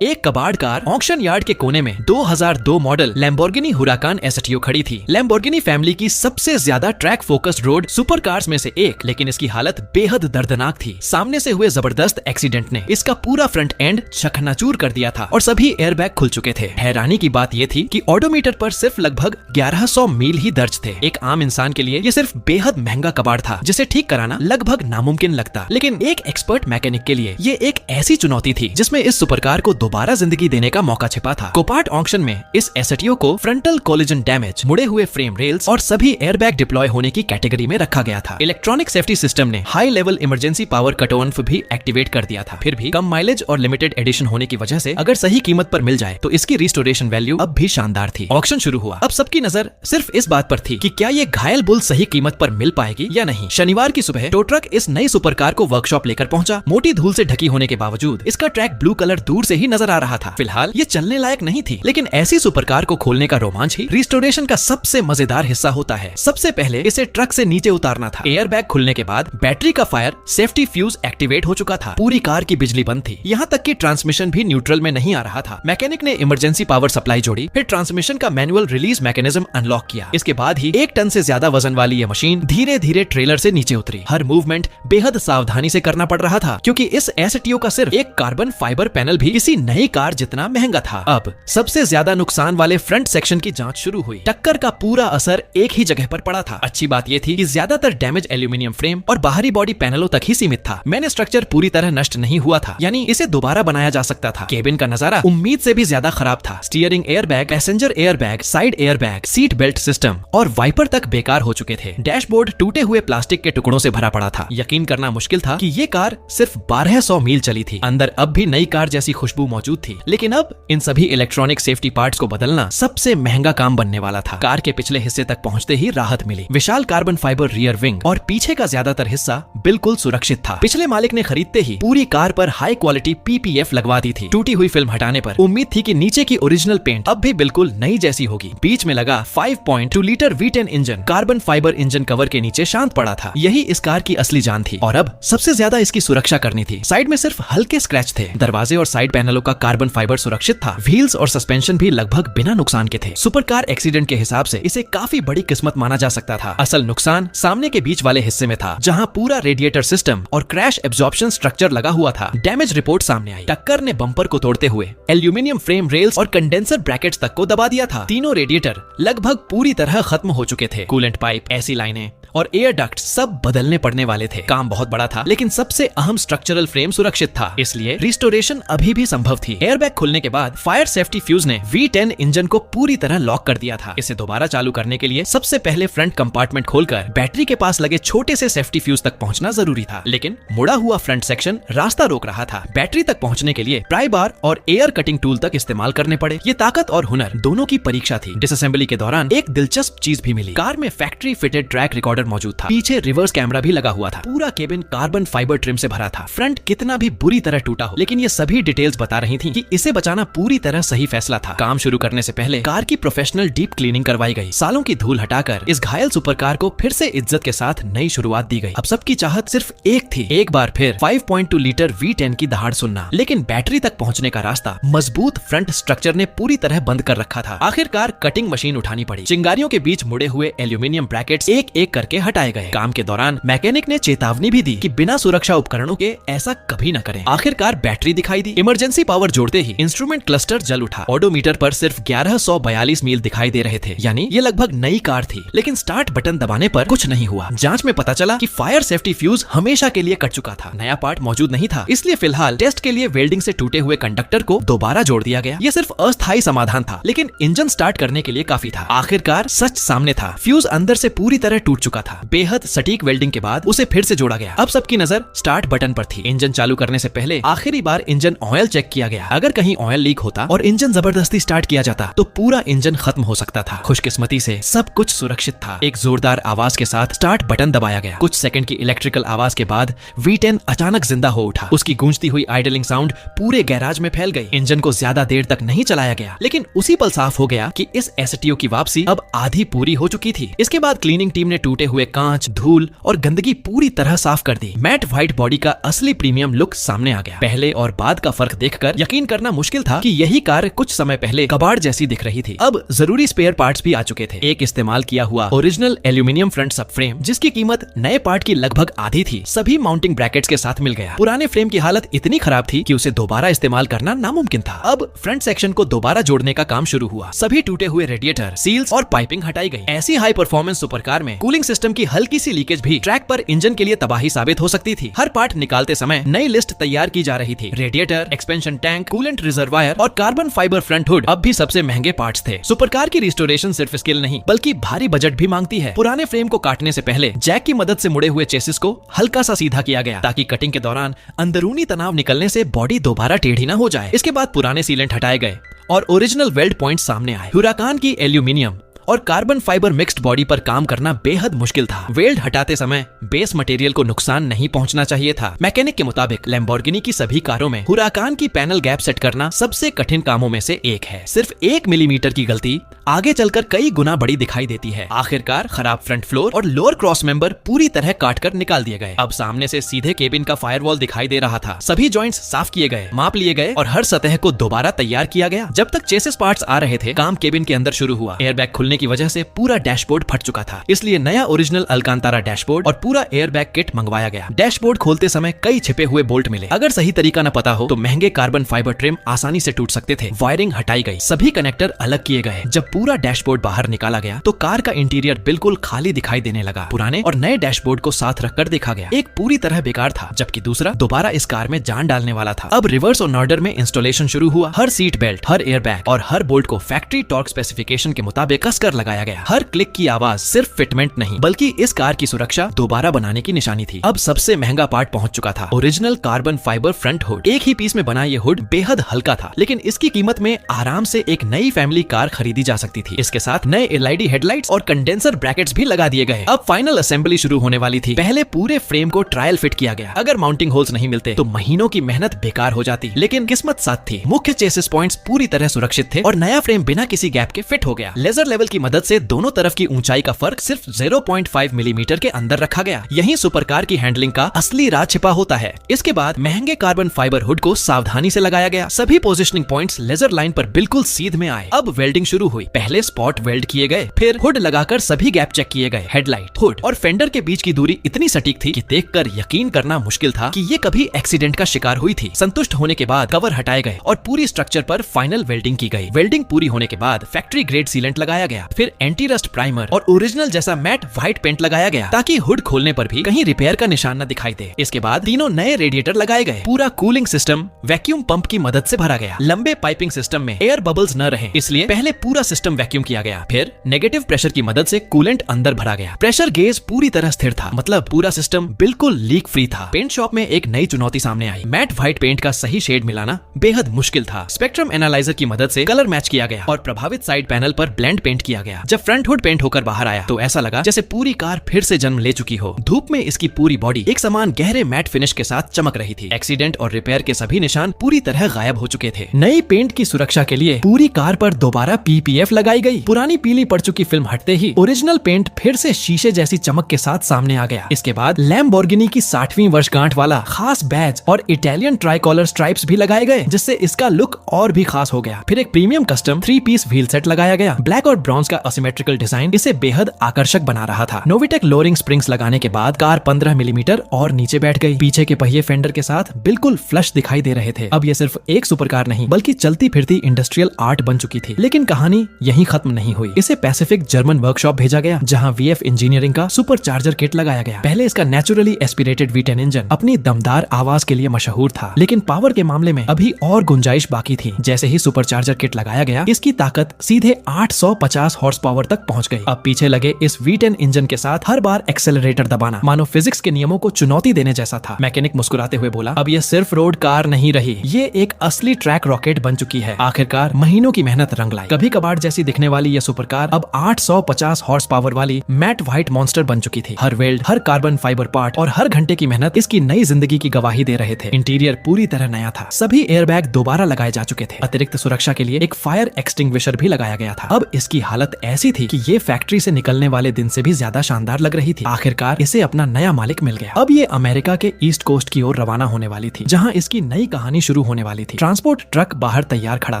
एक कबाड़ car auction yard के कोने में 2002 मॉडल लैम्बोर्गिनी हुराकान एसेटियो खड़ी थी। लैम्बोर्गिनी फैमिली की सबसे ज्यादा track focused road super cars में से एक, लेकिन इसकी हालत बेहद दर्दनाक थी। सामने से हुए जबरदस्त एक्सीडेंट ने इसका पूरा फ्रंट एंड चकनाचूर कर दिया था और सभी एयरबैग खुल चुके थे। हैरानी की बात ये थी कि ऑडोमीटर पर सिर्फ लगभग 1100 मील ही दर्ज थे। एक आम इंसान के लिए ये सिर्फ बेहद महंगा कबाड़ था जिसे ठीक कराना लगभग नामुमकिन लगता, लेकिन एक एक्सपर्ट मैकेनिक के लिए ये एक ऐसी चुनौती थी जिसमें इस सुपर कार को दोबारा जिंदगी देने का मौका छिपा था। कोपार्ट ऑक्शन में इस एसेटियो को फ्रंटल कोलिजन डैमेज, मुड़े हुए फ्रेम रेल्स और सभी एयरबैग डिप्लॉय होने की कैटेगरी में रखा गया था। इलेक्ट्रॉनिक सेफ्टी सिस्टम ने high level emergency power cut off भी एक्टिवेट कर दिया था। फिर भी कम माइलेज और लिमिटेड एडिशन होने की वजह से अगर सही कीमत पर मिल जाए तो इसकी रिस्टोरेशन वैल्यू अब भी शानदार थी। ऑक्शन शुरू हुआ। अब सबकी नजर सिर्फ इस बात पर थी कि क्या ये घायल बुल सही कीमत पर मिल पाएगी या नहीं। शनिवार की सुबह टो ट्रक इस नई सुपर कार को वर्कशॉप लेकर पहुंचा। मोटी धूल से ढकी होने के बावजूद इसका ट्रैक ब्लू कलर दूर से ही नजर आ रहा था। फिलहाल ये चलने लायक नहीं थी, लेकिन ऐसी सुपर कार को खोलने का रोमांच ही रिस्टोरेशन का सबसे मजेदार हिस्सा होता है। सबसे पहले इसे ट्रक से नीचे उतारना था। एयरबैग खुलने के बाद बैटरी का फायर सेफ्टी फ्यूज एक्टिवेट हो चुका था। पूरी कार की बिजली बंद थी, यहाँ तक कि ट्रांसमिशन भी न्यूट्रल में नहीं आ रहा था। मैकेनिक ने इमरजेंसी पावर सप्लाई जोड़ी, फिर ट्रांसमिशन का मैनुअल रिलीज मैकेनिज्म अनलॉक किया। इसके बाद ही 1 टन से ज्यादा वजन वाली ये मशीन धीरे धीरे ट्रेलर से नीचे उतरी। हर मूवमेंट बेहद सावधानी से करना पड़ रहा था, क्योंकि इस एसेटियो का सिर्फ एक कार्बन फाइबर पैनल भी किसी नई कार जितना महंगा था। अब सबसे ज्यादा नुकसान वाले फ्रंट सेक्शन की जांच शुरू हुई। टक्कर का पूरा असर एक ही जगह पर पड़ा था। अच्छी बात यह थी कि ज्यादातर डैमेज एल्यूमिनियम फ्रेम और बाहरी बॉडी पैनलों तक ही सीमित था। मैंने स्ट्रक्चर पूरी तरह नष्ट नहीं हुआ था, यानी इसे दोबारा बनाया जा सकता था। केबिन का नजारा उम्मीद से भी ज्यादा खराब था। Steering airbag, passenger airbag, side airbag, seat belt system और वाइपर तक बेकार हो चुके थे। डैशबोर्ड टूटे हुए प्लास्टिक के टुकड़ों से भरा पड़ा था। यकीन करना मुश्किल था कि ये कार सिर्फ 1200 मील चली थी। अंदर अब भी नई कार जैसी खुशबू मौजूद थी, लेकिन अब इन सभी इलेक्ट्रॉनिक सेफ्टी पार्ट्स को बदलना सबसे महंगा काम बनने वाला था। कार के पिछले हिस्से तक पहुंचते ही राहत मिली। विशाल कार्बन फाइबर रियर विंग और पीछे का ज्यादातर हिस्सा बिल्कुल सुरक्षित था। पिछले मालिक ने खरीदते ही पूरी कार पर हाई क्वालिटी PPF लगवा दी थी। टूटी हुई फिल्म हटाने पर उम्मीद थी कि नीचे की ओरिजिनल पेंट अब भी बिल्कुल नई जैसी होगी। बीच में लगा 5.2 litre V10 engine carbon fibre engine cover के नीचे शांत पड़ा था। यही इस कार की असली जान थी और अब सबसे ज्यादा इसकी सुरक्षा करनी थी। साइड में सिर्फ हल्के स्क्रैच थे। दरवाजे और साइड पैनलों का कार्बन फाइबर सुरक्षित था। व्हील्स और सस्पेंशन भी लगभग बिना नुकसान के थे। सुपर कार एक्सीडेंट के हिसाब से इसे काफी बड़ी किस्मत माना जा सकता था। असल नुकसान सामने के बीच वाले हिस्से में था, जहां पूरा रेडिएटर सिस्टम और क्रैश एब्जॉर्प्शन स्ट्रक्चर लगा हुआ था। डैमेज रिपोर्ट सामने आई। टक्कर ने बम्पर को तोड़ते हुए एल्यूमिनियम फ्रेम रेल्स और कंडेंसर ब्रैकेट्स तक को दबा दिया था। तीनों रेडिएटर लगभग पूरी तरह खत्म हो चुके थे। कूलेंट पाइप, एसी लाइनें और एयर डक्ट सब बदलने पड़ने वाले थे। काम बहुत बड़ा था, लेकिन सबसे अहम स्ट्रक्चरल फ्रेम सुरक्षित था, इसलिए रिस्टोरेशन अभी भी संभव थी। एयरबैग खुलने के बाद फायर सेफ्टी फ्यूज ने V10 इंजन को पूरी तरह लॉक कर दिया था। इसे दोबारा चालू करने के लिए सबसे पहले फ्रंट कंपार्टमेंट खोलकर बैटरी के पास लगे छोटे से सेफ्टी फ्यूज तक पहुंचना जरूरी था, लेकिन मुड़ा हुआ फ्रंट सेक्शन रास्ता रोक रहा था। बैटरी तक पहुंचने के लिए प्राई बार और एयर कटिंग टूल तक इस्तेमाल करने पड़े। ये ताकत और हुनर दोनों की परीक्षा थी। डिसअसेंबली के दौरान एक दिलचस्प चीज भी मिली। कार में फैक्ट्री फिटेड ट्रैक रिकॉर्डर मौजूद था। पीछे रिवर्स कैमरा भी लगा हुआ था। पूरा केबिन कार्बन फाइबर ट्रिम से भरा था। फ्रंट कितना भी बुरी तरह टूटा हो, लेकिन ये सभी डिटेल्स बता रही थी कि इसे बचाना पूरी तरह सही फैसला था। काम शुरू करने से पहले कार की प्रोफेशनल डीप क्लीनिंग करवाई गई। सालों की धूल हटाकर इस घायल सुपर कार को फिर से इज्जत के साथ नई शुरुआत दी गई। अब सबकी चाहत सिर्फ एक थी, एक बार फिर 5.2 लीटर V10 की दहाड़ सुनना, लेकिन बैटरी तक पहुंचने का रास्ता मजबूत फ्रंट स्ट्रक्चर ने पूरी तरह बंद कर रखा था। आखिरकार कटिंग मशीन उठानी पड़ी। चिंगारियों के बीच मुड़े हुए एल्यूमिनियम ब्रैकेट्स एक एक करके हटाए गए। काम के दौरान मैकेनिक ने चेतावनी भी दी कि बिना सुरक्षा उपकरणों के ऐसा कभी न करें। आखिरकार बैटरी दिखाई दी। इमरजेंसी पावर जोड़ते ही इंस्ट्रूमेंट क्लस्टर जल उठा। ऑडोमीटर पर सिर्फ 1142 मील दिखाई दे रहे थे, यानी ये लगभग नई कार थी। लेकिन स्टार्ट बटन दबाने पर कुछ नहीं हुआ। जांच में पता चला कि फायर सेफ्टी फ्यूज हमेशा के लिए कट चुका था। नया पार्ट मौजूद नहीं था, इसलिए फिलहाल टेस्ट के लिए वेल्डिंग से टूटे हुए कंडक्टर को दोबारा जोड़ दिया गया। ये सिर्फ अस्थायी समाधान था, लेकिन इंजन स्टार्ट करने के लिए काफी था। आखिरकार सच सामने था। फ्यूज अंदर से पूरी तरह टूट चुका था। बेहद सटीक वेल्डिंग के बाद उसे फिर से जोड़ा गया। अब सबकी नजर स्टार्ट बटन पर थी। इंजन चालू करने से पहले आखिरी बार इंजन ऑयल चेक किया गया। अगर कहीं ऑयल लीक होता और इंजन जबरदस्ती स्टार्ट किया जाता तो पूरा इंजन खत्म हो सकता था। खुशकिस्मती से सब कुछ सुरक्षित था। एक जोरदार आवाज के साथ स्टार्ट बटन दबाया गया। कुछ सेकंड की इलेक्ट्रिकल आवाज के बाद V10 अचानक जिंदा हो उठा। उसकी गूंजती हुई आइडलिंग साउंड पूरे गैराज में फैल गई। इंजन को ज्यादा देर तक नहीं चलाया गया, लेकिन उसी पल साफ हो गया कि इस एसेटियो की वापसी अब आधी पूरी हो चुकी थी। इसके बाद क्लीनिंग टीम ने टूटे हुए कांच, धूल और गंदगी पूरी तरह साफ कर दी। मैट व्हाइट बॉडी का असली प्रीमियम लुक सामने आ गया। पहले और बाद का फर्क देखकर यकीन करना मुश्किल था कि यही कार कुछ समय पहले कबाड़ जैसी दिख रही थी। अब जरूरी स्पेयर पार्ट्स भी आ चुके थे। एक इस्तेमाल किया हुआ ओरिजिनल एल्यूमिनियम फ्रंट सबफ्रेम, जिसकी कीमत नए पार्ट की लगभग आधी थी, सभी माउंटिंग ब्रैकेट्स के साथ मिल गया। पुराने फ्रेम की हालत इतनी खराब थी कि उसे दोबारा इस्तेमाल करना नामुमकिन था। अब फ्रंट सेक्शन को दोबारा जोड़ने का काम शुरू हुआ। सभी टूटे हुए रेडिएटर, सील्स और पाइपिंग हटाई गई। ऐसी हाई परफॉर्मेंस सुपरकार में कूलिंग सिस्टम की हल्की सी लीकेज भी ट्रैक पर इंजन के लिए तबाही साबित हो सकती थी। हर पार्ट निकालते समय नई लिस्ट तैयार की जा रही थी। Radiator, expansion tank, coolant reservoir और कार्बन फाइबर फ्रंट हुड अब भी सबसे महंगे पार्ट्स थे। सुपरकार की रिस्टोरेशन सिर्फ स्किल नहीं बल्कि भारी बजट भी मांगती है। पुराने फ्रेम को काटने से पहले जैक की मदद से मुड़े हुए चेसिस को हल्का सा सीधा किया गया ताकि कटिंग के दौरान अंदरूनी तनाव निकलने से बॉडी दोबारा टेढ़ी न हो जाए। इसके बाद पुराने सीलेंट हटाए गए और ओरिजिनल वेल्ड पॉइंट सामने आए। हुराकान की एल्यूमिनियम और कार्बन फाइबर मिक्स्ड बॉडी पर काम करना बेहद मुश्किल था। वेल्ड हटाते समय बेस मटेरियल को नुकसान नहीं पहुंचना चाहिए था। मैकेनिक के मुताबिक लैम्बोर्गिनी की सभी कारों में हुराकान की पैनल गैप सेट करना सबसे कठिन कामों में से एक है। सिर्फ 1 मिलीमीटर की गलती आगे चलकर कई गुना बड़ी दिखाई देती है। आखिरकार खराब फ्रंट फ्लोर और लोअर क्रॉस मेंबर पूरी तरह काटकर निकाल दिए गए। अब सामने से सीधे केबिन का फायरवॉल दिखाई दे रहा था। सभी जॉइंट्स साफ किए गए, माप लिए गए और हर सतह को दोबारा तैयार किया गया। जब तक चेसिस पार्ट्स आ रहे थे, काम केबिन के अंदर शुरू हुआ। एयरबैग खुलने की वजह से पूरा डैशबोर्ड फट चुका था, इसलिए नया ओरिजिनल अलकांतारा डैशबोर्ड और पूरा एयरबैग किट मंगवाया गया। डैशबोर्ड खोलते समय कई छिपे हुए बोल्ट मिले। अगर सही तरीका न पता हो तो महंगे कार्बन फाइबर ट्रिम आसानी से टूट सकते थे। वायरिंग हटाई गई, सभी कनेक्टर अलग किए गए। जब पूरा डैशबोर्ड बाहर निकाला गया तो कार का इंटीरियर बिल्कुल खाली दिखाई देने लगा। पुराने और नए डैशबोर्ड को साथ रखकर देखा गया, एक पूरी तरह बेकार था जबकि दूसरा दोबारा इस कार में जान डालने वाला था। अब रिवर्स और ऑर्डर में इंस्टॉलेशन शुरू हुआ। हर सीट बेल्ट, हर एयरबैग और हर बोल्ट को फैक्ट्री टॉर्क स्पेसिफिकेशन के मुताबिक कसकर लगाया गया। हर क्लिक की आवाज सिर्फ फिटमेंट नहीं बल्कि इस कार की सुरक्षा दोबारा बनाने की निशानी थी। अब सबसे महंगा पार्ट पहुंच चुका था, original carbon fibre front hood. एक ही पीस में बना ये हुड बेहद हल्का था, लेकिन इसकी कीमत में आराम से एक नई फैमिली कार खरीदी जा सकती थी। इसके साथ नए एलईडी हेडलाइट्स और कंडेंसर ब्रैकेट्स भी लगा दिए गए। अब फाइनल असेंबली शुरू होने वाली थी। पहले पूरे फ्रेम को ट्रायल फिट किया गया। अगर माउंटिंग होल्स नहीं मिलते तो महीनों की मेहनत बेकार हो जाती, लेकिन किस्मत साथ थी। मुख्य चेसिस पॉइंट्स पूरी तरह सुरक्षित थे और नया फ्रेम बिना किसी गैप के फिट हो गया। लेजर लेवल की मदद से दोनों तरफ की ऊंचाई का फर्क सिर्फ 0.5 मिलीमीटर के अंदर रखा गया। यही सुपरकार की हैंडलिंग का असली राज छिपा होता है। इसके बाद महंगे कार्बन फाइबर हुड को सावधानी से लगाया गया। सभी पोजिशनिंग पॉइंट्स लेजर लाइन पर बिल्कुल सीध में आए। अब वेल्डिंग शुरू हुई। पहले स्पॉट वेल्ड किए गए, फिर हुड लगाकर सभी गैप चेक किए गए। हेडलाइट, हुड और फेंडर के बीच की दूरी इतनी सटीक थी कि देखकर यकीन करना मुश्किल था कि ये कभी एक्सीडेंट का शिकार हुई थी। संतुष्ट होने के बाद कवर हटाए गए और पूरी स्ट्रक्चर पर फाइनल वेल्डिंग की गई। वेल्डिंग पूरी होने के बाद फैक्ट्री ग्रेड सीलेंट लगाया गया, फिर एंटी रस्ट प्राइमर और ओरिजिनल जैसा मैट व्हाइट पेंट लगाया गया ताकि हुड खोलने पर भी कहीं रिपेयर का निशान न दिखाई दे। इसके बाद तीनों नए रेडिएटर लगाए गए। पूरा कूलिंग सिस्टम वैक्यूम पंप की मदद से भरा गया। लंबे पाइपिंग सिस्टम में एयर बबल्स न रहे, इसलिए पहले पूरा सिस्टम वैक्यूम किया गया। फिर नेगेटिव प्रेशर की मदद से कूलेंट अंदर भरा गया। प्रेशर गेज पूरी तरह स्थिर था, मतलब पूरा सिस्टम बिल्कुल लीक फ्री था। पेंट शॉप में एक नई चुनौती सामने आई। मैट व्हाइट पेंट का सही शेड मिलाना बेहद मुश्किल था। स्पेक्ट्रम एनालाइजर की मदद से कलर मैच किया गया और प्रभावित साइड पैनल पर ब्लेंड पेंट किया गया। जब फ्रंट हुड पेंट होकर बाहर आया तो ऐसा लगा जैसे पूरी कार फिर से जन्म ले चुकी हो। धूप में इसकी पूरी बॉडी एक समान गहरे मैट फिनिश के साथ चमक रही थी। एक्सीडेंट और रिपेयर के सभी निशान पूरी तरह गायब हो चुके थे। नई पेंट की सुरक्षा के लिए पूरी कार पर दोबारा PPF लगाई गई। पुरानी पीली पड़ चुकी फिल्म हटते ही ओरिजिनल पेंट फिर से शीशे जैसी चमक के साथ सामने आ गया। इसके बाद लैम्बोर्गिनी की 60वीं वर्षगांठ वाला खास बैज और इटालियन ट्राइकॉलर स्ट्राइप्स भी लगाए गए, जिससे इसका लुक और भी खास हो गया। फिर एक premium custom 3 piece wheel set लगाया गया। ब्लैक और ब्रॉन्ज का असिमेट्रिकल डिजाइन इसे बेहद आकर्षक बना रहा था। नोविटेक लोअरिंग स्प्रिंग्स लगाने के बाद कार 15 मिलीमीटर और नीचे बैठ गई। पीछे के पहिए फेंडर के साथ बिल्कुल फ्लश दिखाई दे रहे थे। अब ये सिर्फ एक सुपरकार नहीं बल्कि चलती फिरती इंडस्ट्रियल आर्ट बन चुकी थी। लेकिन कहानी यहीं खत्म नहीं हुई। इसे पैसिफिक जर्मन वर्कशॉप भेजा गया, जहां VF इंजीनियरिंग का सुपर चार्जर किट लगाया गया। पहले इसका नेचुरली एस्पिरेटेड V10 इंजन अपनी दमदार आवाज के लिए मशहूर था, लेकिन पावर के मामले में अभी और गुंजाइश बाकी थी। जैसे ही सुपर चार्जर किट लगाया गया, इसकी ताकत सीधे 850 हॉर्स पावर तक पहुंच गई। अब पीछे लगे इस V10 इंजन के साथ हर बार एक्सेलरेटर दबाना मानो फिजिक्स के नियमों को चुनौती देने जैसा था। मैकेनिक मुस्कुराते हुए बोला, अब ये सिर्फ रोड कार नहीं रही, ये एक असली ट्रैक रॉकेट बन चुकी है। आखिरकार महीनों की मेहनत रंग लाई। कभी कबाड़ जैसी दिखने वाली ये सुपरकार अब 850 हॉर्स पावर वाली मैट व्हाइट मॉन्स्टर बन चुकी थी। हर वेल्ड, हर कार्बन फाइबर पार्ट और हर घंटे की मेहनत इसकी नई जिंदगी की गवाही दे रहे थे। इंटीरियर पूरी तरह नया था। सभी एयरबैग दोबारा लगाए जा चुके थे। अतिरिक्त सुरक्षा के लिए एक फायर एक्सटिंग्विशर भी लगाया गया था। अब इसकी हालत ऐसी थी कि ये फैक्ट्री से निकलने वाले दिन से भी ज्यादा शानदार लग रही थी। आखिरकार इसे अपना नया मालिक मिल गया। अब ये अमेरिका के ईस्ट कोस्ट की ओर रवाना होने वाली थी, जहाँ इसकी नई कहानी शुरू होने वाली थी। ट्रांसपोर्ट ट्रक बाहर तैयार खड़ा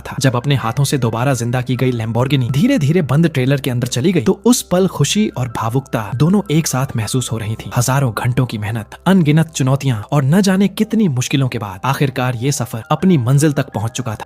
था। जब अपने हाथों से दोबारा जिंदा की गई लैम्बोर्गिनी धीरे धीरे बंद ट्रेलर के अंदर चली गई, तो उस पल खुशी और भावुकता दोनों एक साथ महसूस हो रही थी। हजारों घंटों की मेहनत, अनगिनत चुनौतियां और न जाने कितनी मुश्किलों के बाद आखिरकार ये सफर अपनी मंजिल तक पहुंच चुका था।